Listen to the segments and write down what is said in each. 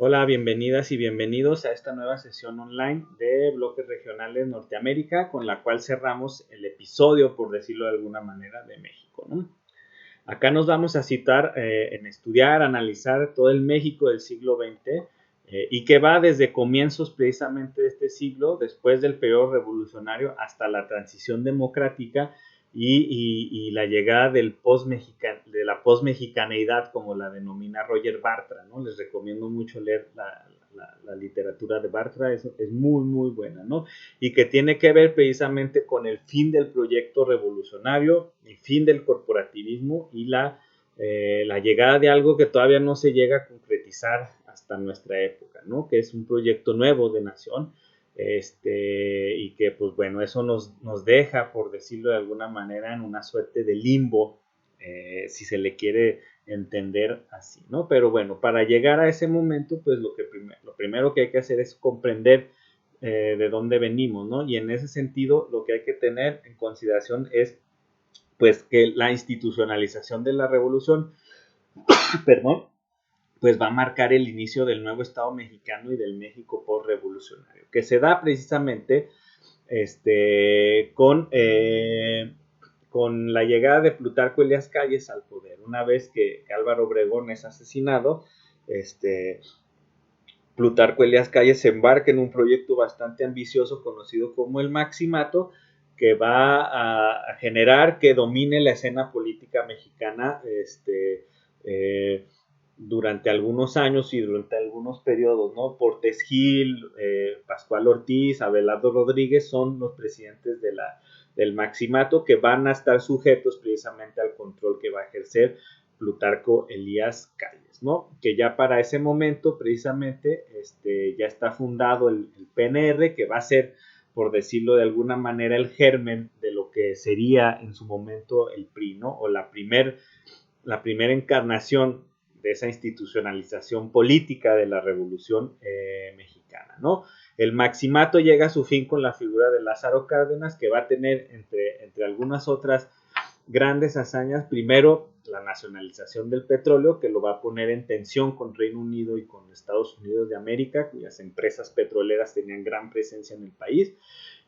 Hola, bienvenidas y bienvenidos a esta nueva sesión online de Bloques Regionales Norteamérica, con la cual cerramos el episodio, por decirlo de alguna manera, de México, ¿no? Acá nos vamos a citar en estudiar, analizar todo el México del siglo XX y que va desde comienzos precisamente de este siglo, después del periodo revolucionario, hasta la transición democrática y la llegada de la posmexicaneidad, como la denomina Roger Bartra, ¿no? Les recomiendo mucho leer la literatura de Bartra, es muy, muy buena, ¿no? Y que tiene que ver precisamente con el fin del proyecto revolucionario, el fin del corporativismo y la llegada de algo que todavía no se llega a concretizar hasta nuestra época, ¿no? Que es un proyecto nuevo de nación, y que pues bueno, eso nos deja, por decirlo de alguna manera, en una suerte de limbo, si se le quiere entender así, ¿no? Pero bueno, para llegar a ese momento, pues lo primero que hay que hacer es comprender de dónde venimos, ¿no? Y en ese sentido, lo que hay que tener en consideración es, pues, que la institucionalización de la revolución, perdón, pues va a marcar el inicio del nuevo Estado mexicano y del México postrevolucionario, que se da precisamente con la llegada de Plutarco Elías Calles al poder. Una vez que Álvaro Obregón es asesinado, Plutarco Elías Calles se embarca en un proyecto bastante ambicioso conocido como el Maximato, que va a generar que domine la escena política mexicana durante algunos años y durante algunos periodos, ¿no? Portes Gil, Pascual Ortiz, Abelardo Rodríguez son los presidentes del Maximato, que van a estar sujetos precisamente al control que va a ejercer Plutarco Elías Calles, ¿no? Que ya para ese momento precisamente ya está fundado el PNR, que va a ser, por decirlo de alguna manera, el germen de lo que sería en su momento el PRI, ¿no? O la primera encarnación de esa institucionalización política de la Revolución Mexicana, ¿no? El Maximato llega a su fin con la figura de Lázaro Cárdenas, que va a tener, entre algunas otras grandes hazañas, primero la nacionalización del petróleo, que lo va a poner en tensión con Reino Unido y con Estados Unidos de América, cuyas empresas petroleras tenían gran presencia en el país,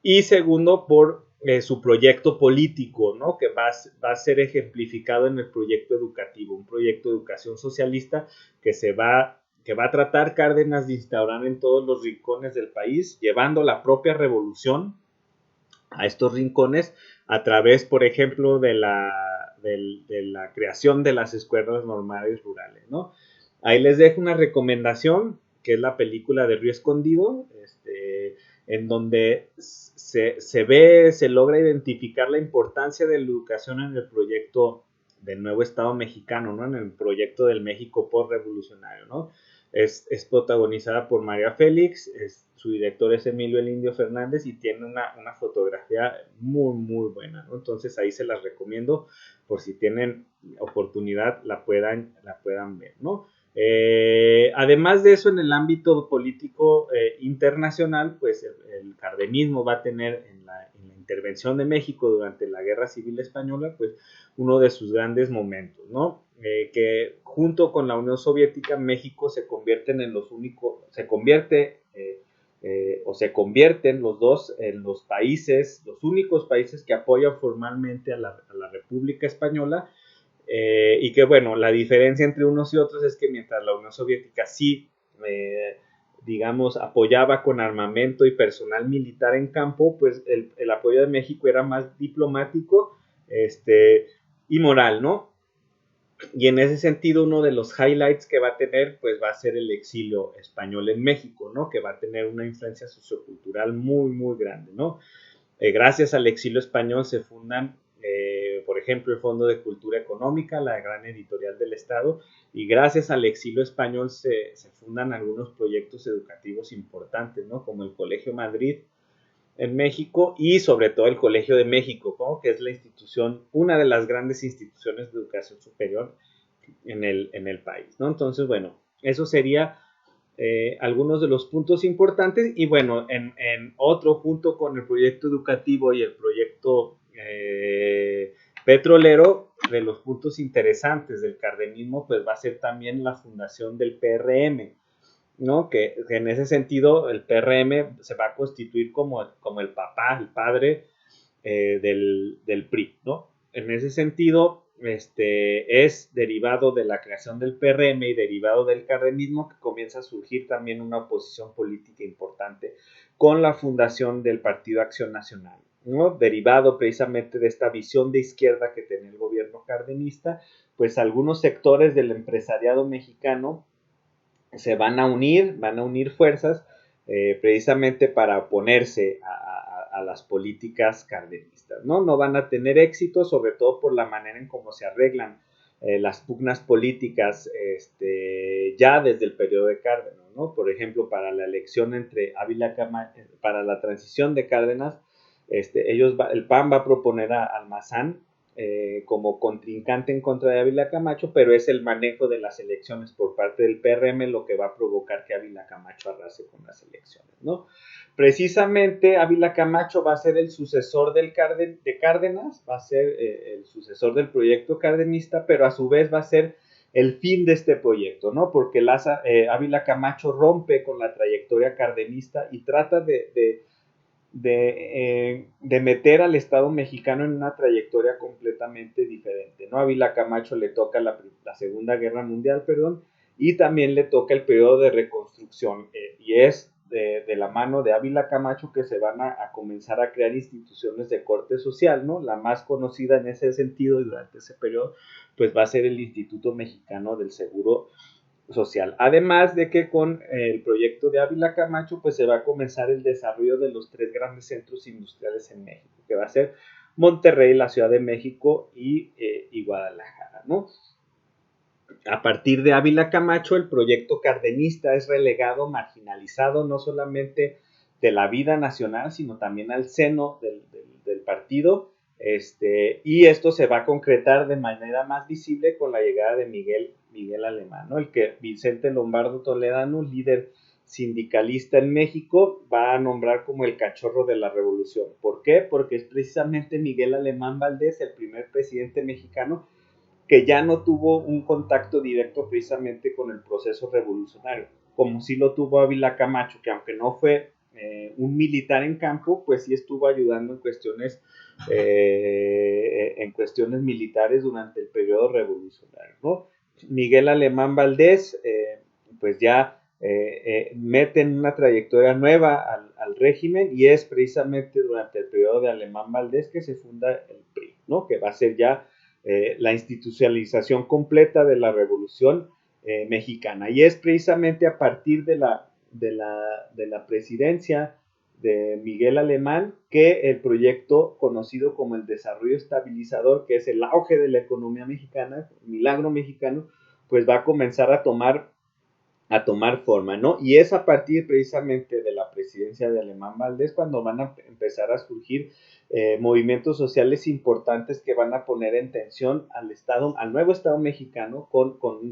y segundo por su proyecto político, ¿no? Que va a ser ejemplificado en el proyecto educativo, un proyecto de educación socialista que va a tratar Cárdenas de instaurar en todos los rincones del país, llevando la propia revolución a estos rincones a través, por ejemplo, de la creación de las escuelas normales rurales, ¿no? Ahí les dejo una recomendación, que es la película de Río Escondido, en donde se logra identificar la importancia de la educación en el proyecto del nuevo Estado mexicano, ¿no? En el proyecto del México postrevolucionario, ¿no? Es protagonizada por María Félix, su director es Emilio el Indio Fernández y tiene una fotografía muy, muy buena, ¿no? Entonces ahí se las recomiendo por si tienen oportunidad la puedan ver, ¿no? Además de eso, en el ámbito político internacional, pues el cardenismo va a tener en la intervención de México durante la Guerra Civil Española, pues uno de sus grandes momentos, ¿no? Que junto con la Unión Soviética, México se convierten en los únicos, se convierten los dos en los únicos países que apoyan formalmente a la República Española, y que bueno, la diferencia entre unos y otros es que mientras la Unión Soviética sí, digamos, apoyaba con armamento y personal militar en campo, pues el apoyo de México era más diplomático y moral, ¿no? Y en ese sentido, uno de los highlights que va a tener, pues va a ser el exilio español en México, ¿no? Que va a tener una influencia sociocultural muy, muy grande, ¿no? Gracias al exilio español se fundan, por ejemplo, el Fondo de Cultura Económica, la gran editorial del Estado, y gracias al exilio español se fundan algunos proyectos educativos importantes, ¿no? Como el Colegio Madrid en México y sobre todo el Colegio de México, ¿no? Que es la institución, una de las grandes instituciones de educación superior en el país, ¿no? Entonces, bueno, eso sería algunos de los puntos importantes y bueno, en otro, junto con el proyecto educativo y el proyecto petrolero, de los puntos interesantes del cardenismo, pues va a ser también la fundación del PRM, ¿no? Que en ese sentido el PRM se va a constituir como el papá, el padre del PRI, ¿no? En ese sentido, es derivado de la creación del PRM y derivado del cardenismo que comienza a surgir también una oposición política importante con la fundación del Partido Acción Nacional, ¿no? Derivado precisamente de esta visión de izquierda que tenía el gobierno cardenista, pues algunos sectores del empresariado mexicano se van a unir fuerzas precisamente para oponerse a las políticas cardenistas, ¿no? No van a tener éxito, sobre todo por la manera en cómo se arreglan las pugnas políticas ya desde el periodo de Cárdenas, ¿no? Por ejemplo, para la elección entre Ávila Camacho, para la transición de Cárdenas, el PAN va a proponer a Almazán como contrincante en contra de Ávila Camacho, pero es el manejo de las elecciones por parte del PRM lo que va a provocar que Ávila Camacho arrase con las elecciones, ¿no? Precisamente Ávila Camacho va a ser el sucesor de Cárdenas, va a ser el sucesor del proyecto cardenista, pero a su vez va a ser el fin de este proyecto, ¿no? Porque Ávila Camacho rompe con la trayectoria cardenista y trata de meter al Estado mexicano en una trayectoria completamente diferente, ¿no? A Ávila Camacho le toca la Segunda Guerra Mundial, perdón, y también le toca el periodo de reconstrucción, y es de la mano de Ávila Camacho que se van a comenzar a crear instituciones de corte social, ¿no? La más conocida en ese sentido y durante ese periodo, pues va a ser el Instituto Mexicano del Seguro Social. Además de que con el proyecto de Ávila Camacho, pues se va a comenzar el desarrollo de los tres grandes centros industriales en México, que va a ser Monterrey, la Ciudad de México y Guadalajara, ¿no? A partir de Ávila Camacho, el proyecto cardenista es relegado, marginalizado, no solamente de la vida nacional, sino también al seno del partido. Y esto se va a concretar de manera más visible con la llegada de Miguel Alemán, ¿no? El que Vicente Lombardo Toledano, líder sindicalista en México, va a nombrar como el cachorro de la revolución. ¿Por qué? Porque es precisamente Miguel Alemán Valdés, el primer presidente mexicano que ya no tuvo un contacto directo precisamente con el proceso revolucionario, como sí lo tuvo Ávila Camacho, que aunque no fue un militar en campo, pues sí estuvo ayudando en cuestiones militares durante el periodo revolucionario, ¿no? Miguel Alemán Valdés, pues ya mete en una trayectoria nueva al régimen y es precisamente durante el periodo de Alemán Valdés que se funda el PRI, ¿no? Que va a ser ya la institucionalización completa de la revolución mexicana. Y es precisamente a partir de la presidencia de Miguel Alemán que el proyecto conocido como el desarrollo estabilizador, que es el auge de la economía mexicana, milagro mexicano, pues va a comenzar a tomar forma, ¿no? Y es a partir precisamente de la presidencia de Alemán Valdés cuando van a empezar a surgir movimientos sociales importantes que van a poner en tensión al nuevo Estado mexicano con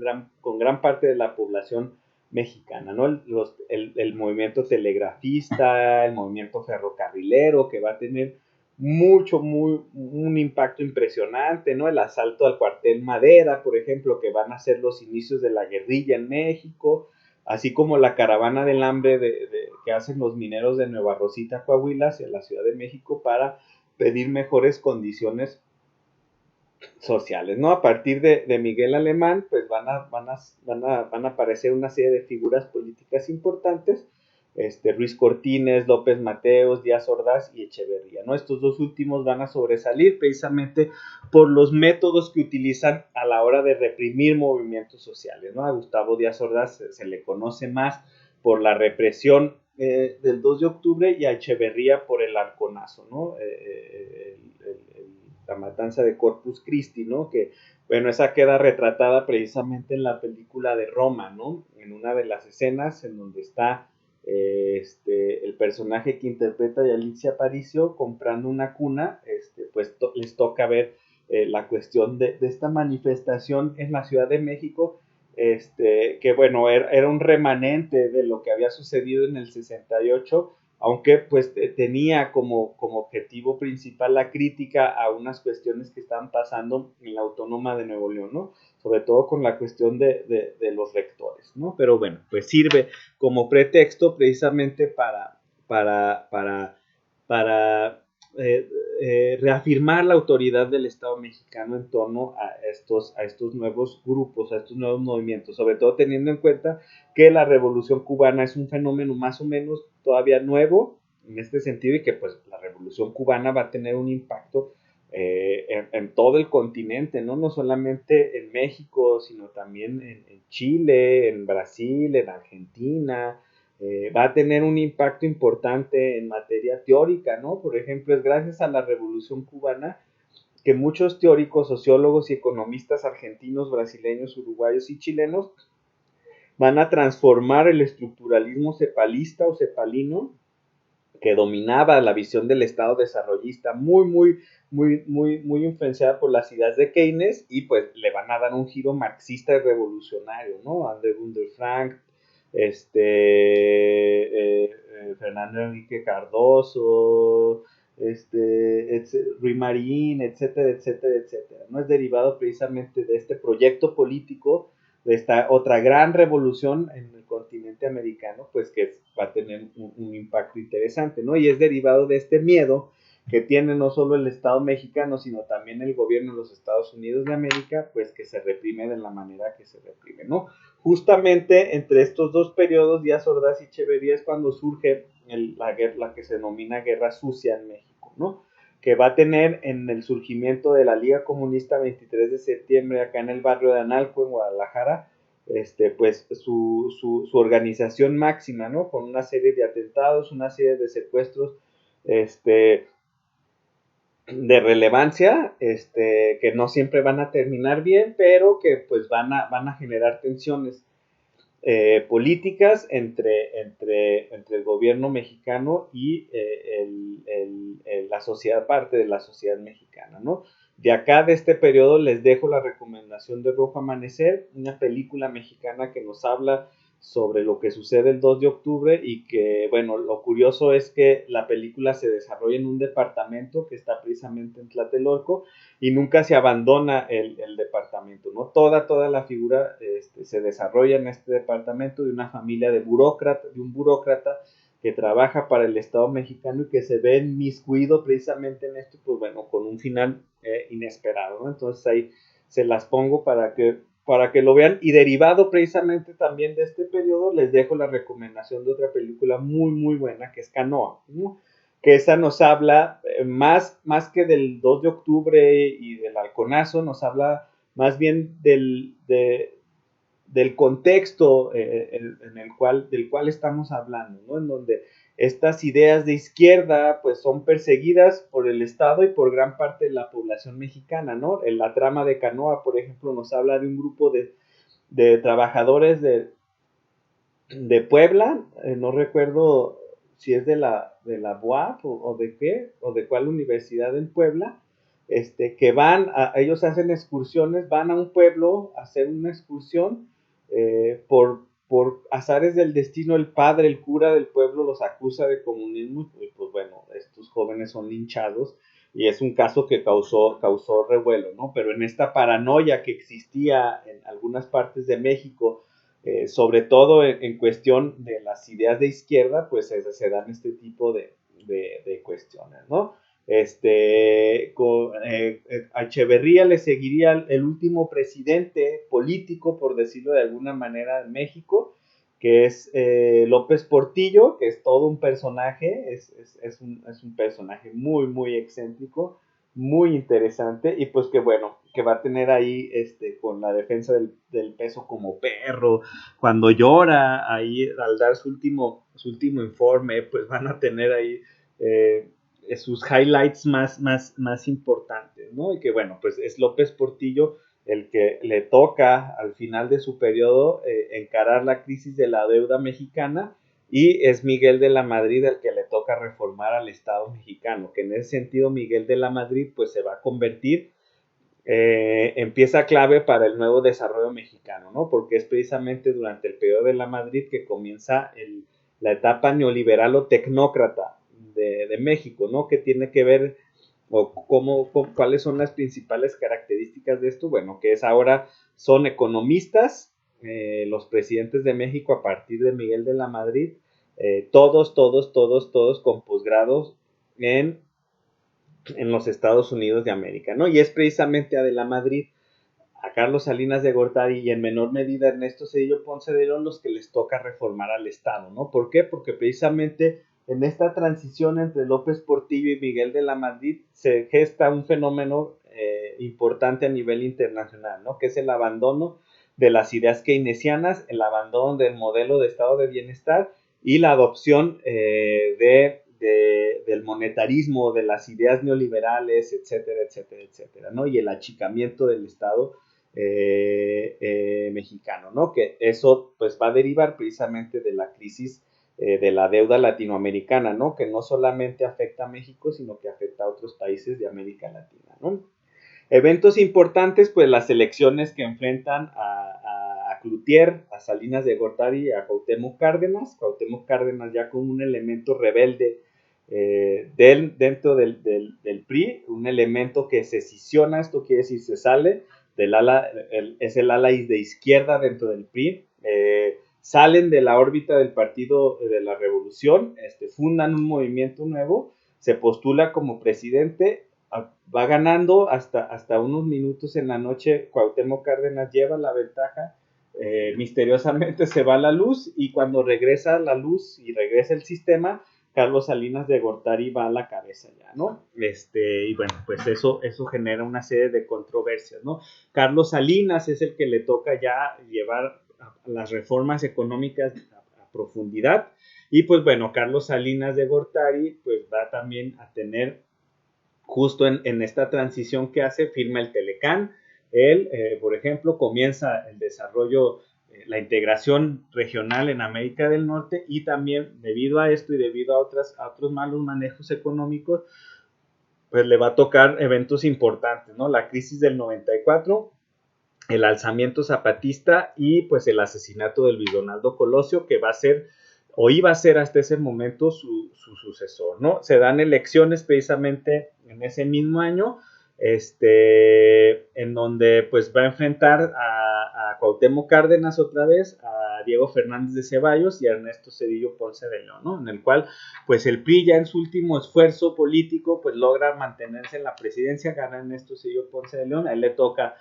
gran parte de la población mexicana, ¿no? El movimiento telegrafista, el movimiento ferrocarrilero, que va a tener un impacto impresionante, ¿no? El asalto al cuartel Madera, por ejemplo, que van a ser los inicios de la guerrilla en México, así como la caravana del hambre que hacen los mineros de Nueva Rosita, Coahuila, hacia la Ciudad de México para pedir mejores condiciones sociales, ¿no? A partir de Miguel Alemán, pues van a aparecer una serie de figuras políticas importantes, Ruiz Cortines, López Mateos, Díaz Ordaz y Echeverría, ¿no? Estos dos últimos van a sobresalir precisamente por los métodos que utilizan a la hora de reprimir movimientos sociales, ¿no? A Gustavo Díaz Ordaz se le conoce más por la represión del 2 de octubre y a Echeverría por el arconazo, ¿no? La matanza de Corpus Christi, ¿no? Que, bueno, esa queda retratada precisamente en la película de Roma, ¿no? En una de las escenas en donde está el personaje que interpreta a Alicia Aparicio comprando una cuna, pues les toca ver la cuestión de esta manifestación en la Ciudad de México, que bueno, era un remanente de lo que había sucedido en el 68, aunque pues tenía como objetivo principal la crítica a unas cuestiones que estaban pasando en la Autónoma de Nuevo León, ¿no? Sobre todo con la cuestión de los rectores, ¿no? Pero bueno, pues sirve como pretexto precisamente para eh, reafirmar la autoridad del Estado mexicano en torno a estos nuevos grupos, a estos nuevos movimientos, sobre todo teniendo en cuenta que la Revolución Cubana es un fenómeno más o menos todavía nuevo en este sentido y que pues la Revolución Cubana va a tener un impacto en todo el continente, ¿no? No solamente en México, sino también en Chile, en Brasil, en Argentina. Va a tener un impacto importante en materia teórica, ¿no? Por ejemplo, es gracias a la Revolución Cubana que muchos teóricos, sociólogos y economistas argentinos, brasileños, uruguayos y chilenos van a transformar el estructuralismo cepalista o cepalino que dominaba la visión del Estado desarrollista, muy influenciada por las ideas de Keynes, y pues le van a dar un giro marxista y revolucionario, ¿no? André Gunder Frank, Fernando Enrique Cardoso, Ruy Marín, etcétera, etcétera, etcétera, ¿no? Es derivado precisamente de este proyecto político, de esta otra gran revolución en el continente americano, pues que va a tener un impacto interesante, ¿no? Y es derivado de este miedo que tiene no solo el Estado mexicano, sino también el gobierno de los Estados Unidos de América, pues que se reprime de la manera que se reprime, ¿no? Justamente entre estos dos periodos, Díaz Ordaz y Echeverría, es cuando surge la que se denomina Guerra Sucia en México, ¿no? Que va a tener en el surgimiento de la Liga Comunista 23 de septiembre, acá en el barrio de Analco, en Guadalajara, pues su organización máxima, ¿no? Con una serie de atentados, una serie de secuestros, de relevancia, que no siempre van a terminar bien, pero que pues van a generar tensiones políticas entre el gobierno mexicano y la sociedad, parte de la sociedad mexicana, ¿no? De acá, de este periodo, les dejo la recomendación de Rojo Amanecer, una película mexicana que nos habla sobre lo que sucede el 2 de octubre y que, bueno, lo curioso es que la película se desarrolla en un departamento que está precisamente en Tlatelolco y nunca se abandona el departamento, ¿no? Toda la figura se desarrolla en este departamento de una familia de un burócrata que trabaja para el Estado mexicano y que se ve inmiscuido precisamente en esto, pues bueno, con un final inesperado, ¿no? Entonces ahí se las pongo para que lo vean, y derivado precisamente también de este periodo les dejo la recomendación de otra película muy buena que es Canoa, ¿no? Que esa nos habla más que del 2 de octubre y del halconazo, nos habla más bien del contexto del cual estamos hablando, ¿no? En donde estas ideas de izquierda pues son perseguidas por el Estado y por gran parte de la población mexicana, ¿no? En la trama de Canoa, por ejemplo, nos habla de un grupo de trabajadores de Puebla, no recuerdo si es de la BUAP o de qué, o de cuál universidad en Puebla, que ellos hacen excursiones, van a un pueblo a hacer una excursión, por azares del destino, el padre, el cura del pueblo los acusa de comunismo y pues bueno, estos jóvenes son linchados y es un caso que causó revuelo, ¿no? Pero en esta paranoia que existía en algunas partes de México, sobre todo en cuestión de las ideas de izquierda, pues se dan este tipo de cuestiones, ¿no? A Echeverría le seguiría el último presidente político, por decirlo de alguna manera, en México, que es López Portillo, que es todo un personaje, es un personaje muy excéntrico, muy interesante, y pues que bueno, que va a tener ahí con la defensa del peso como perro, cuando llora ahí al dar su último informe, pues van a tener ahí sus highlights más importantes, ¿no? Y que bueno, pues es López Portillo el que le toca al final de su periodo encarar la crisis de la deuda mexicana, y es Miguel de la Madrid el que le toca reformar al Estado mexicano, que en ese sentido Miguel de la Madrid pues se va a convertir en pieza clave para el nuevo desarrollo mexicano, ¿no? Porque es precisamente durante el periodo de la Madrid que comienza la etapa neoliberal o tecnócrata de México, ¿no? Que tiene que ver o cuáles son las principales características de esto. Bueno, que es ahora son economistas, los presidentes de México a partir de Miguel de la Madrid, todos con posgrados en los Estados Unidos de América, ¿no? Y es precisamente a de la Madrid, a Carlos Salinas de Gortari y en menor medida a Ernesto Zedillo Ponce de León los que les toca reformar al Estado, ¿no? ¿Por qué? Porque precisamente en esta transición entre López Portillo y Miguel de la Madrid se gesta un fenómeno importante a nivel internacional, ¿no? Que es el abandono de las ideas keynesianas, el abandono del modelo de estado de bienestar y la adopción del monetarismo, de las ideas neoliberales, etcétera, etcétera, etcétera, ¿no? Y el achicamiento del Estado mexicano, ¿no? Que eso pues va a derivar precisamente de la crisis de la deuda latinoamericana, ¿no? Que no solamente afecta a México, sino que afecta a otros países de América Latina, ¿no? Eventos importantes, pues las elecciones que enfrentan a Cloutier, a Salinas de Gortari y a Cuauhtémoc Cárdenas ya como un elemento rebelde dentro del PRI, un elemento que se secesiona, esto quiere decir se sale del ala, es el ala de izquierda dentro del PRI, salen de la órbita del Partido de la Revolución, fundan un movimiento nuevo, se postula como presidente, va ganando hasta unos minutos en la noche, Cuauhtémoc Cárdenas lleva la ventaja, misteriosamente se va la luz y cuando regresa la luz y regresa el sistema, Carlos Salinas de Gortari va a la cabeza ya, ¿no? Y bueno, pues eso genera una serie de controversias, ¿no? Carlos Salinas es el que le toca ya llevar las reformas económicas a profundidad y pues bueno, Carlos Salinas de Gortari pues va también a tener justo en esta transición que hace, firma el Telecán, él, por ejemplo, comienza el desarrollo, la integración regional en América del Norte y también debido a esto y debido a otros malos manejos económicos, pues le va a tocar eventos importantes, ¿no? La crisis del 94, el alzamiento zapatista y pues el asesinato de Luis Donaldo Colosio, que va a ser o iba a ser hasta ese momento su sucesor, ¿no? Se dan elecciones precisamente en ese mismo año, en donde pues va a enfrentar a Cuauhtémoc Cárdenas otra vez, a Diego Fernández de Ceballos y a Ernesto Zedillo Ponce de León, ¿no? En el cual pues el PRI ya en su último esfuerzo político pues logra mantenerse en la presidencia, gana Ernesto Zedillo Ponce de León, a él le toca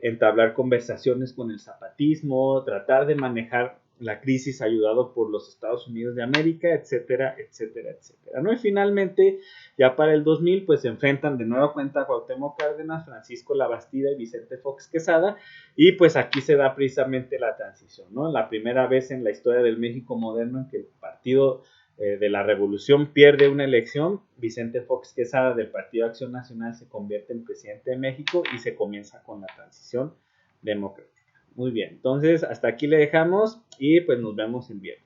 entablar conversaciones con el zapatismo, tratar de manejar la crisis ayudado por los Estados Unidos de América, etcétera, etcétera, etcétera, ¿no? Y finalmente, ya para el 2000, pues se enfrentan de nueva cuenta a Cuauhtémoc Cárdenas, Francisco Labastida y Vicente Fox Quesada, y pues aquí se da precisamente la transición, ¿no? La primera vez en la historia del México moderno en que el partido de la Revolución pierde una elección, Vicente Fox Quesada del Partido Acción Nacional se convierte en presidente de México y se comienza con la transición democrática. Muy bien, entonces hasta aquí le dejamos y pues nos vemos el viernes.